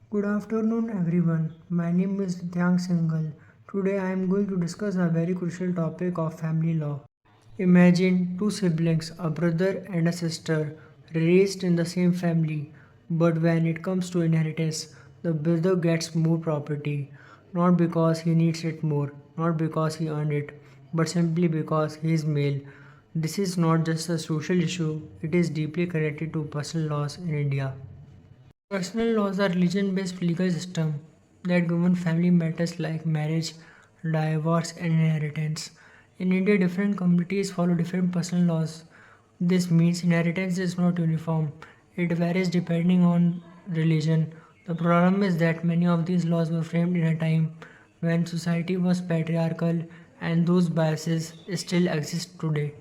Good afternoon, everyone. My name is Nityank singhal. Today, I am going to discuss a very crucial topic of family law. Imagine two siblings, a brother and a sister, raised in the same family, but when it comes to inheritance, the brother gets more property, not because he needs it more, not because he earned it, but simply because he is male. This is not just a social issue, it is deeply connected to personal laws in India. Personal laws are religion-based legal system that govern family matters like marriage, divorce, and inheritance. In India, different communities follow different personal laws. This means inheritance is not uniform. It varies depending on religion. The problem is that many of these laws were framed in a time when society was patriarchal and those biases still exist today.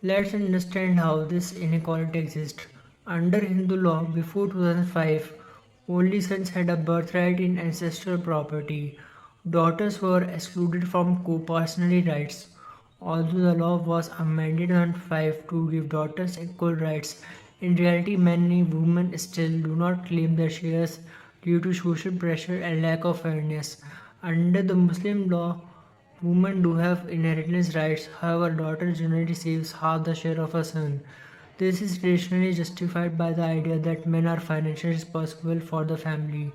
Let's understand how this inequality exists. Under Hindu law, before 2005, only sons had a birthright in ancestral property. Daughters were excluded from co-personal rights. Although the law was amended in 2005 to give daughters equal rights, in reality many women still do not claim their shares due to social pressure and lack of fairness. Under the Muslim law, women do have inheritance rights, however, daughter generally receives half the share of a son. This is traditionally justified by the idea that men are financially responsible for the family.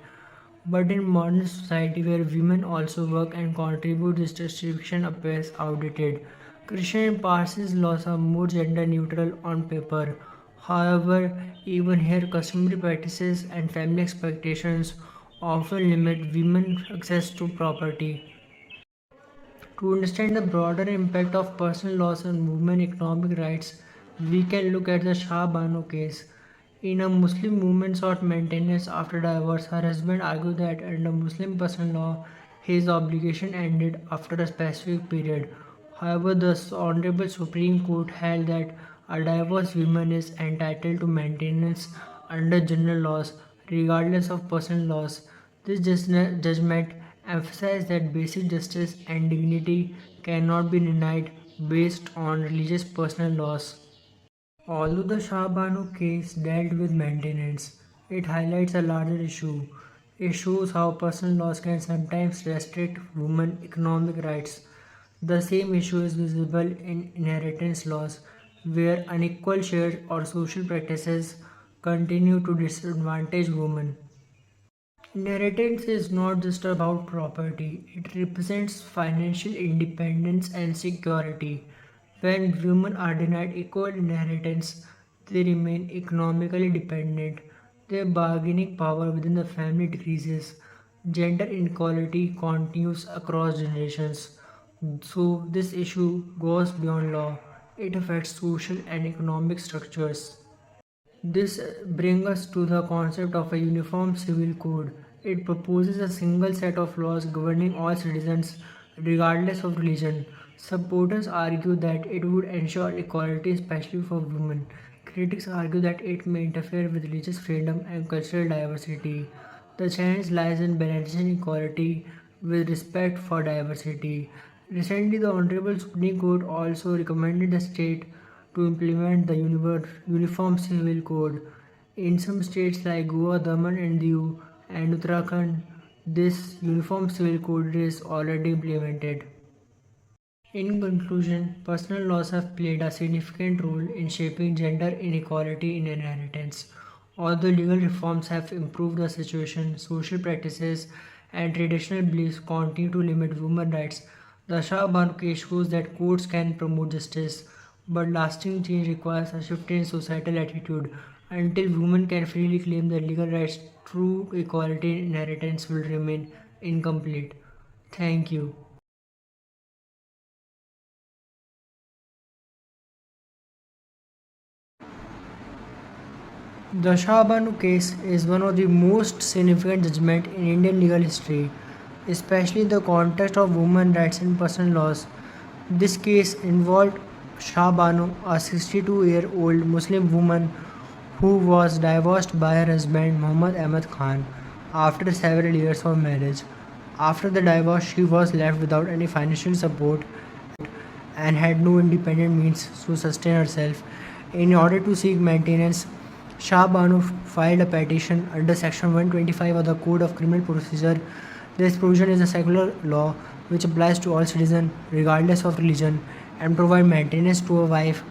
But in modern society, where women also work and contribute, this distribution appears outdated. Christian and Parsis laws are more gender neutral on paper. However, even here, customary practices and family expectations often limit women's access to property. To understand the broader impact of personal laws on women economic rights, we can look at the Shah Bano case. In a Muslim woman sought maintenance after divorce, her husband argued that under Muslim personal law, his obligation ended after a specific period. However, the Honorable Supreme Court held that a divorced woman is entitled to maintenance under general laws, regardless of personal laws. This judgment emphasized that basic justice and dignity cannot be denied based on religious personal laws. Although the Shah Banu case dealt with maintenance, it highlights a larger issue. It shows how personal laws can sometimes restrict women's economic rights. The same issue is visible in inheritance laws, where unequal share or social practices continue to disadvantage women. Inheritance is not just about property, it represents financial independence and security. When women are denied equal inheritance, they remain economically dependent. Their bargaining power within the family decreases. Gender inequality continues across generations. So, this issue goes beyond law, it affects social and economic structures. This brings us to the concept of a uniform civil code. It proposes a single set of laws governing all citizens regardless of religion. Supporters argue that it would ensure equality, especially for women. Critics argue that it may interfere with religious freedom and cultural diversity. The challenge lies in balancing equality with respect for diversity. Recently, the Honorable Supreme Court also recommended the state to implement the Uniform Civil Code. In some states like Goa, Daman and Diu and Uttarakhand, this Uniform Civil Code is already implemented. In conclusion, personal laws have played a significant role in shaping gender inequality in inheritance. Although legal reforms have improved the situation, social practices and traditional beliefs continue to limit women's rights. The Shah Banu case shows that courts can promote justice, but lasting change requires a shift in societal attitude. Until women can freely claim their legal rights, true equality in inheritance will remain incomplete. Thank you. The Shah Banu case is one of the most significant judgments in Indian legal history, especially in the context of women's rights and personal laws. This case involved Shah Banu, a 62-year-old Muslim woman who was divorced by her husband Muhammad Ahmad Khan after several years of marriage. After the divorce, she was left without any financial support and had no independent means to sustain herself. In order to seek maintenance, Shah Banu filed a petition under Section 125 of the Code of Criminal Procedure. This provision is a secular law which applies to all citizens regardless of religion and provide maintenance to a wife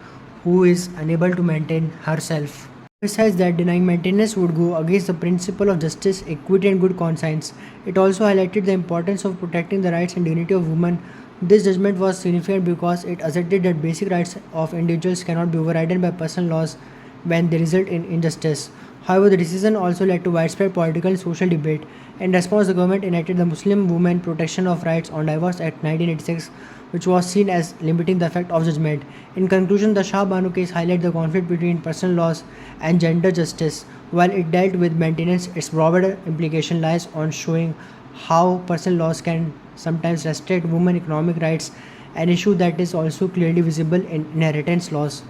who is unable to maintain herself. Besides that, denying maintenance would go against the principle of justice, equity, and good conscience. It also highlighted the importance of protecting the rights and dignity of women. This judgment was significant because it asserted that basic rights of individuals cannot be overridden by personal laws when they result in injustice. However, the decision also led to widespread political and social debate. In response, the government enacted the Muslim Women Protection of Rights on Divorce Act 1986, which was seen as limiting the effect of judgment. In conclusion, the Shah Banu case highlighted the conflict between personal laws and gender justice. While it dealt with maintenance, its broader implication lies on showing how personal laws can sometimes restrict women's economic rights, an issue that is also clearly visible in inheritance laws.